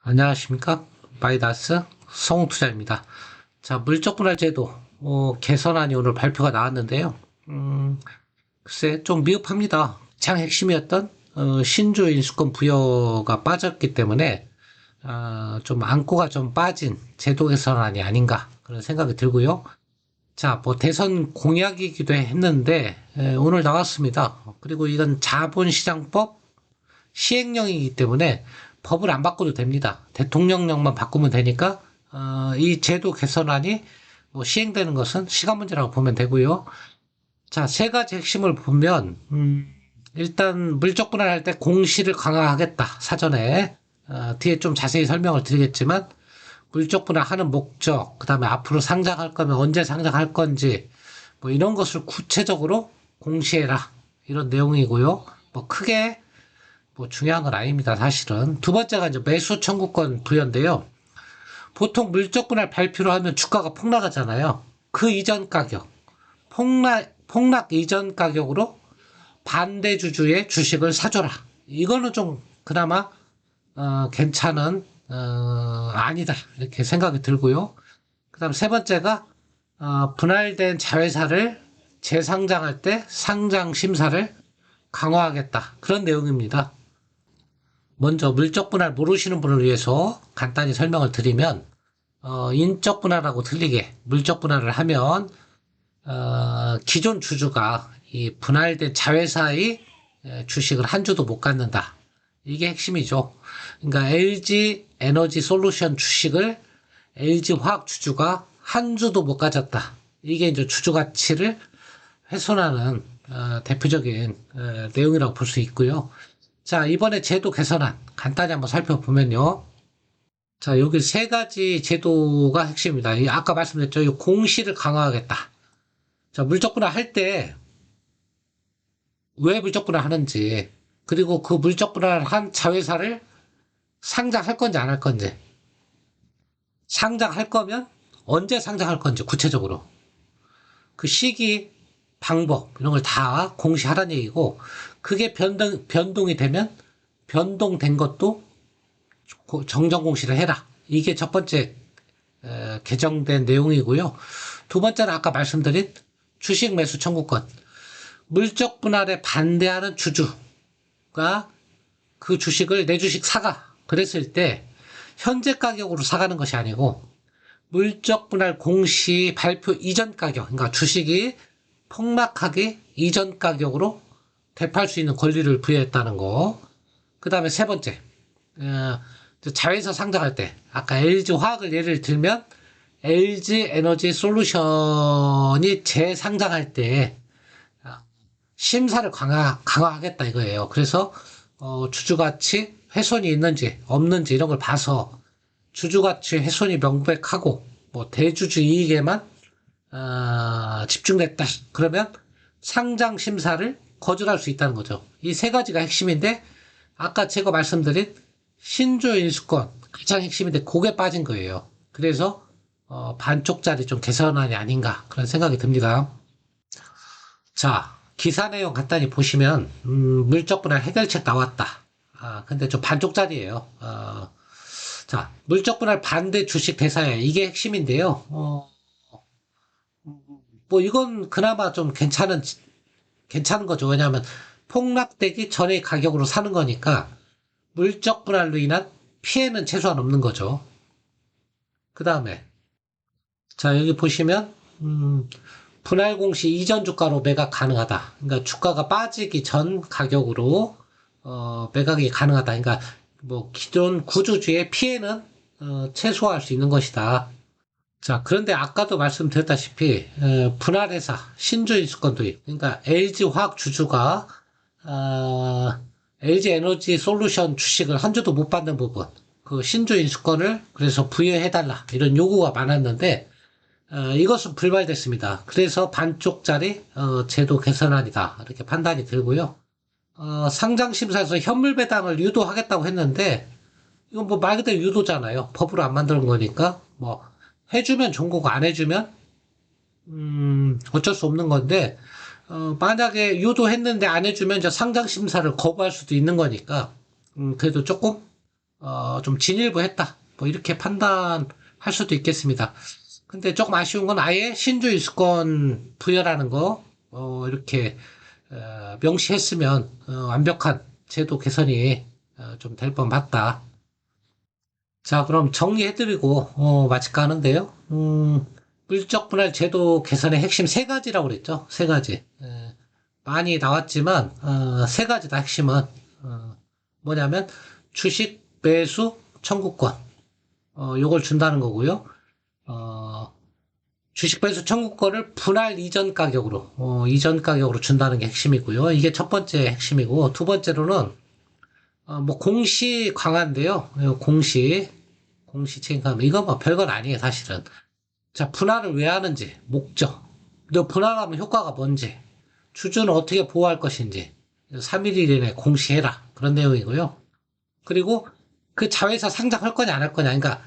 안녕하십니까? 마이다스 성투자입니다. 자, 물적분할제도 개선안이 오늘 발표가 나왔는데요. 글쎄 좀 미흡합니다. 가장 핵심이었던 신조 인수권 부여가 빠졌기 때문에 좀 안고가 좀 빠진 제도 개선안이 아닌가 그런 생각이 들고요. 자, 뭐 대선 공약이기도 했는데 오늘 나왔습니다. 그리고 이건 자본시장법 시행령이기 때문에 법을 안 바꿔도 됩니다. 대통령령만 바꾸면 되니까 이 제도 개선안이 뭐 시행되는 것은 시간 문제라고 보면 되고요. 자, 세 가지 핵심을 보면 일단 물적 분할할 때 공시를 강화하겠다. 사전에 뒤에 좀 자세히 설명을 드리겠지만 물적 분할하는 목적, 그다음에 앞으로 상장할 거면 언제 상장할 건지 뭐 이런 것을 구체적으로 공시해라. 이런 내용이고요. 뭐 크게 뭐 중요한 건 아닙니다, 사실은. 두 번째가 이제 매수 청구권 부여인데요. 보통 물적 분할 발표를 하면 주가가 폭락하잖아요. 그 이전 가격, 폭락 이전 가격으로 반대 주주의 주식을 사줘라. 이거는 좀 그나마 괜찮은 아니다 이렇게 생각이 들고요. 그다음 세 번째가 분할된 자회사를 재상장할 때 상장 심사를 강화하겠다 그런 내용입니다. 먼저 물적 분할 모르시는 분을 위해서 간단히 설명을 드리면 인적 분할하고 틀리게 물적 분할을 하면 기존 주주가 이 분할된 자회사의 주식을 한 주도 못 갖는다. 이게 핵심이죠. 그러니까 LG 에너지 솔루션 주식을 LG 화학 주주가 한 주도 못 가졌다. 이게 이제 주주 가치를 훼손하는 대표적인 내용이라고 볼 수 있고요. 자, 이번에 제도 개선안 간단히 한번 살펴보면요. 자, 여기 세 가지 제도가 핵심입니다. 아까 말씀드렸죠. 이 공시를 강화하겠다. 자, 물적분할 할 때 왜 물적분할 하는지, 그리고 그 물적분할 한 자회사를 상장할 건지 안 할 건지, 상장할 거면 언제 상장할 건지 구체적으로 그 시기, 방법 이런 걸 다 공시하라는 얘기고, 그게 변동이 되면 변동된 것도 정정 공시를 해라. 이게 첫 번째 개정된 내용이고요. 두 번째는 아까 말씀드린 주식 매수 청구권. 물적 분할에 반대하는 주주가 그 주식을 내 주식 사가 그랬을 때 현재 가격으로 사가는 것이 아니고 물적 분할 공시 발표 이전 가격, 그러니까 주식이 폭락하기 이전 가격으로 대파할 수 있는 권리를 부여했다는 거. 그 다음에 세 번째, 자회사 상장할 때, 아까 LG 화학을 예를 들면, LG 에너지 솔루션이 재상장할 때, 심사를 강화하겠다 이거예요. 그래서, 주주가치 훼손이 있는지, 없는지 이런 걸 봐서, 주주가치 훼손이 명백하고, 뭐, 대주주 이익에만, 집중됐다. 그러면, 상장 심사를 거절할 수 있다는 거죠. 이 세 가지가 핵심인데 아까 제가 말씀드린 신조 인수권 가장 핵심인데 그게 빠진 거예요. 그래서 반쪽짜리 좀 개선안이 아닌가 그런 생각이 듭니다. 자, 기사 내용 간단히 보시면 물적 분할 해결책 나왔다. 근데 좀 반쪽짜리예요. 자, 물적 분할 반대 주식 대사에 이게 핵심인데요. 뭐 이건 그나마 좀 괜찮은 거죠. 왜냐하면 폭락되기 전의 가격으로 사는 거니까 물적 분할로 인한 피해는 최소한 없는 거죠. 그 다음에 자 여기 보시면 분할 공시 이전 주가로 매각 가능하다. 그러니까 주가가 빠지기 전 가격으로 매각이 가능하다. 그러니까 뭐 기존 구주주의 피해는 최소화할 수 있는 것이다. 자, 그런데 아까도 말씀드렸다시피 분할회사 신주인수권 도입, 그러니까 LG 화학 주주가 LG 에너지 솔루션 주식을 한 주도 못 받는 부분, 그 신주인수권을 그래서 부여해달라 이런 요구가 많았는데 이것은 불발됐습니다. 그래서 반쪽짜리 제도 개선안이다 이렇게 판단이 들고요. 상장심사에서 현물 배당을 유도하겠다고 했는데 이건 뭐 말 그대로 유도잖아요. 법으로 안 만드는 거니까 뭐. 해주면 좋은 거고 안 해주면 어쩔 수 없는 건데 만약에 유도했는데 안 해주면 이제 상장 심사를 거부할 수도 있는 거니까 그래도 조금 좀 진일보했다. 뭐 이렇게 판단할 수도 있겠습니다. 근데 조금 아쉬운 건 아예 신주 일수권 부여라는 거 이렇게 명시했으면 완벽한 제도 개선이 좀 될 뻔 봤다. 자, 그럼 정리해드리고 마칠까 하는데요. 물적 분할 제도 개선의 핵심 세 가지라고 그랬죠. 세 가지. 많이 나왔지만 세 가지 다 핵심은 뭐냐면 주식 매수 청구권 요걸 준다는 거고요. 어, 주식 매수 청구권을 분할 이전 가격으로 준다는 게 핵심이고요. 이게 첫 번째 핵심이고 두 번째로는 뭐 공시 강화인데요. 공시 체인감 이거 뭐 별건 아니에요 사실은. 자, 분할을 왜 하는지 목적, 또 분할하면 효과가 뭔지, 주주는 어떻게 보호할 것인지 3일 이내에 공시해라 그런 내용이고요. 그리고 그 자회사 상장할 거냐 안 할 거냐. 그러니까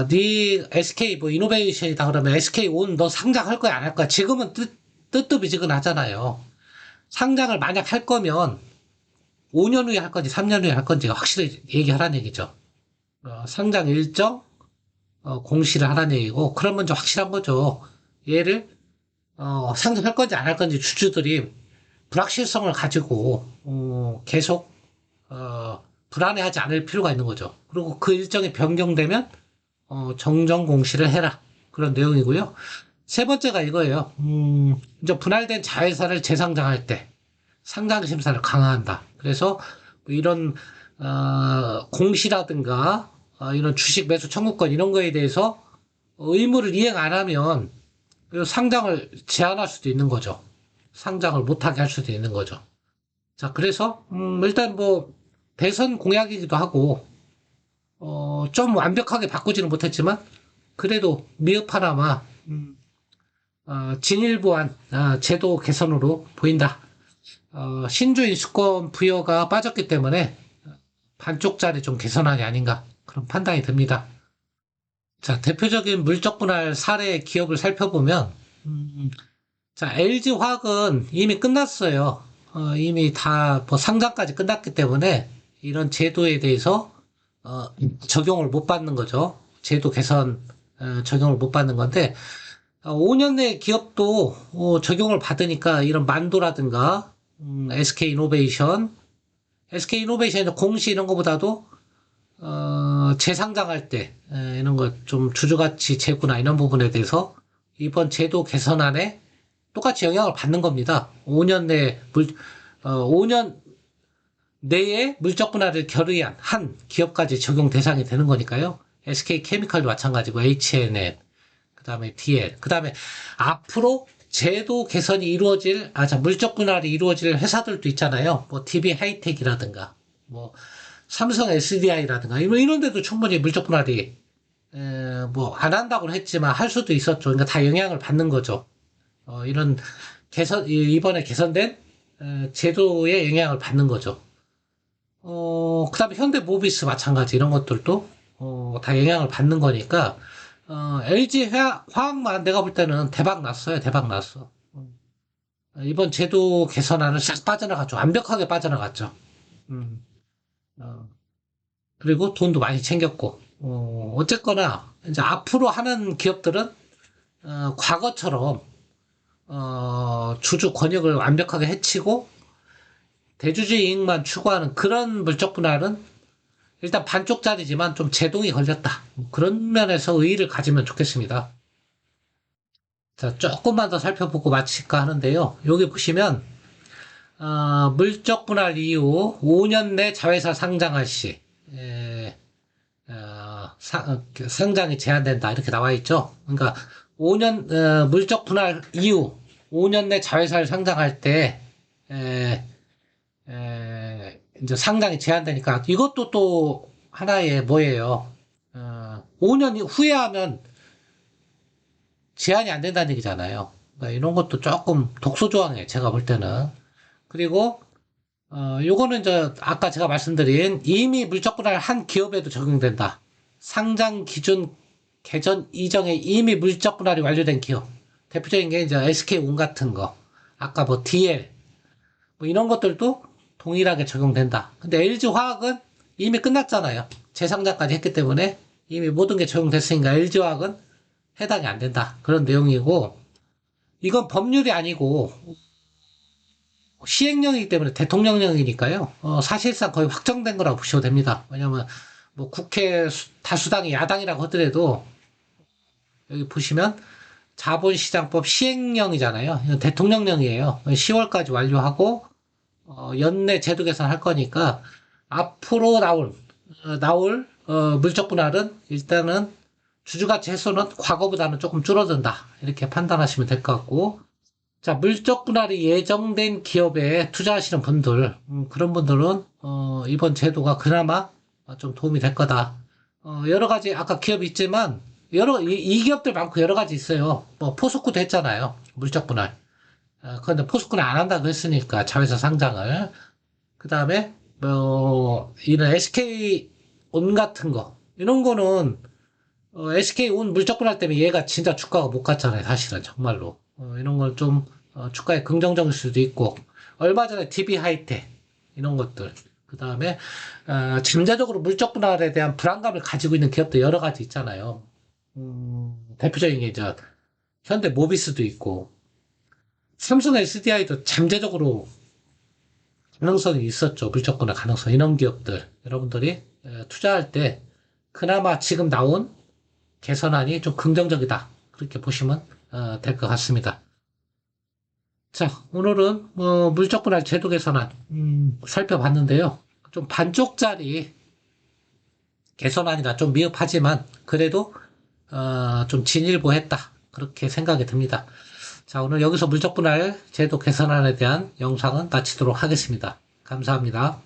네 SK 뭐 이노베이션이다 그러면 SK 온 너 상장할 거야 안 할 거야. 지금은 뜨뜻미지근하잖아요. 상장을 만약 할 거면 5년 후에 할 건지 3년 후에 할 건지 확실히 얘기하라는 얘기죠. 상장 일정 공시를 하라는 얘기고 그러면 좀 확실한 거죠. 얘를 상장할 건지 안 할 건지 주주들이 불확실성을 가지고 계속 불안해하지 않을 필요가 있는 거죠. 그리고 그 일정이 변경되면 정정 공시를 해라 그런 내용이고요. 세 번째가 이거예요. 이제 분할된 자회사를 재상장할 때 상장 심사를 강화한다. 그래서 뭐 이런 공시라든가 이런 주식 매수 청구권 이런 거에 대해서 의무를 이행 안 하면 상장을 제한할 수도 있는 거죠. 상장을 못하게 할 수도 있는 거죠. 자, 그래서 일단 뭐 대선 공약이기도 하고 좀 완벽하게 바꾸지는 못했지만 그래도 미흡 하나마 진일보한 제도 개선으로 보인다. 신주 인수권 부여가 빠졌기 때문에 반쪽짜리 좀 개선안이 아닌가 그런 판단이 듭니다. 자, 대표적인 물적 분할 사례 기업을 살펴보면 자, LG화학은 이미 끝났어요. 이미 다 뭐 상장까지 끝났기 때문에 이런 제도에 대해서 적용을 못 받는 거죠. 제도 개선 적용을 못 받는 건데 5년 내 기업도 적용을 받으니까 이런 만도라든가 SK이노베이션 공시 이런 거보다도 재상장할 때 이런 거 좀 주주가치 제고나 이런 부분에 대해서 이번 제도 개선안에 똑같이 영향을 받는 겁니다. 5년 내에 물적 분할을 결의한 한 기업까지 적용 대상이 되는 거니까요. SK케미칼도 마찬가지고 HNN, 그다음에 DL, 그다음에 앞으로 제도 개선이 물적 분할이 이루어질 회사들도 있잖아요. 뭐 DB 하이텍이라든가, 뭐 삼성 SDI라든가 이런 데도 충분히 물적 분할이 뭐 안 한다고는 했지만 할 수도 있었죠. 그러니까 다 영향을 받는 거죠. 이런 이번에 개선된 제도에 영향을 받는 거죠. 그다음에 현대모비스 마찬가지 이런 것들도 다 영향을 받는 거니까 LG 화학만 내가 볼 때는 대박 났어요. 대박 났어. 이번 제도 개선안은 싹 빠져나갔죠. 완벽하게 빠져나갔죠. 음, 어, 그리고 돈도 많이 챙겼고 어쨌거나 이제 앞으로 하는 기업들은 과거처럼 주주 권익을 완벽하게 해치고 대주주 이익만 추구하는 그런 물적 분할은 일단 반쪽짜리지만 좀 제동이 걸렸다. 그런 면에서 의의를 가지면 좋겠습니다. 자, 조금만 더 살펴보고 마칠까 하는데요. 여기 보시면 물적 분할 이후 5년 내 자회사 상장할 시 상장이 제한된다 이렇게 나와 있죠. 그러니까 5년 물적 분할 이후 5년 내 자회사를 상장할 때 이제 상장이 제한되니까 이것도 또 하나의 뭐예요? 5년 후에 하면 제한이 안 된다는 얘기잖아요. 그러니까 이런 것도 조금 독소조항이에요. 제가 볼 때는. 그리고 요거는 이제 아까 제가 말씀드린 이미 물적 분할 한 기업에도 적용된다. 상장 기준 개전 이전에 이미 물적 분할이 완료된 기업. 대표적인 게 이제 SK온 같은 거. 아까 뭐 DL 뭐 이런 것들도 동일하게 적용된다. 근데 LG화학은 이미 끝났잖아요. 재상장까지 했기 때문에 이미 모든 게 적용됐으니까 LG화학은 해당이 안 된다. 그런 내용이고, 이건 법률이 아니고 시행령이기 때문에 대통령령이니까요. 사실상 거의 확정된 거라고 보셔도 됩니다. 왜냐면 뭐 국회 다수당이 야당이라고 하더라도 여기 보시면 자본시장법 시행령이잖아요. 이건 대통령령이에요. 10월까지 완료하고 연내 제도 개선할 거니까 앞으로 나올 물적 분할은 일단은 주주가치 해소는 과거보다는 조금 줄어든다. 이렇게 판단하시면 될 것 같고, 자, 물적 분할이 예정된 기업에 투자하시는 분들, 그런 분들은 이번 제도가 그나마 좀 도움이 될 거다. 여러 가지 아까 기업이 있지만 이 기업들 많고 여러 가지 있어요. 뭐 포스코도 했잖아요. 물적 분할. 그런데 포스코는 안 한다고 했으니까 자회사 상장을. 그 다음에 뭐 이런 SK 온 같은 거 이런 거는 SK 온 물적 분할 때문에 얘가 진짜 주가가 못 갔잖아요. 사실은 정말로. 이런 걸 좀 주가에 긍정적일 수도 있고, 얼마 전에 DB 하이텍 이런 것들, 그 다음에 잠재적으로 물적 분할에 대한 불안감을 가지고 있는 기업도 여러 가지 있잖아요. 대표적인 게 이제 현대 모비스도 있고, 삼성 SDI도 잠재적으로 가능성이 있었죠. 물적 분할 가능성. 이런 기업들 여러분들이 투자할 때 그나마 지금 나온 개선안이 좀 긍정적이다. 그렇게 보시면 될 것 같습니다. 자, 오늘은 물적 분할 제도 개선안 살펴봤는데요. 좀 반쪽짜리 개선안이라 좀 미흡하지만 그래도 좀 진일보했다. 그렇게 생각이 듭니다. 자, 오늘 여기서 물적 분할 제도 개선안에 대한 영상은 마치도록 하겠습니다. 감사합니다.